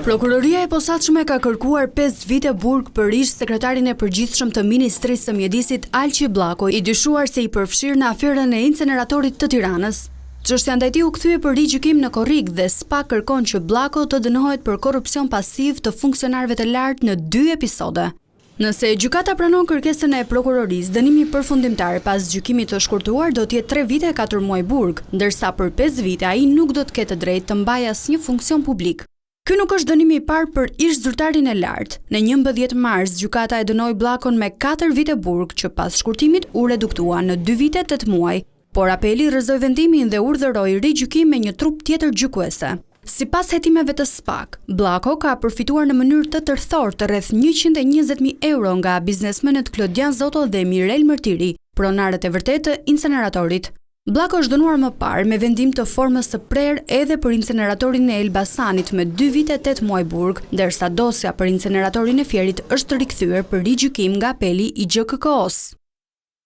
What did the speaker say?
Prokuroria e posaçme ka kërkuar 5 vite burg për ish sekretarin e përgjithshëm të Ministrisë së Mjedisit Alqi Bllako, i dyshuar se i përfshirë në aferën e inceneratorit të Tiranës. Çështja ndaj tij u kthye për rigjykim në korrik dhe SPA kërkon që Bllako të dënohet për korrupsion pasiv të funksionarëve të lartë në 2 episode. Nëse gjykata pranon kërkesën e prokurorisë, dënimi përfundimtar pas gjykimit të shkurtuar do të jetë 3 vite e 4 muaj burg, ndërsa për 5 vite ai nuk do të ketë drejt të mbajë asnjë funksion publik. Ky nuk është dënimi i parë për ish zyrtarin e lartë. Në 11 mars, gjykata e dënoi Bllakon me 4 vite burg, që pas shkurtimit u reduktua në 2 vite 8 muaj, por apeli rrëzoi vendimin dhe urdhëroi rigjykim me një trup tjetër gjykuese. Sipas hetimeve të SPAK, Bllako ka përfituar në mënyrë të tërthortë rreth 120.000 euro nga biznesmenët Klodian Zoto dhe Mirel Mërtiri, pronarët e vërtetë të inceneratorit. Bllako është dënuar më parë me vendim të formës së prerë edhe për inceneratorin e Elbasanit me 2 vite 8 muaj burg, ndërsa dosja për inceneratorin e Fierit është rikthyer për rigjykim nga apeli i GKK-s.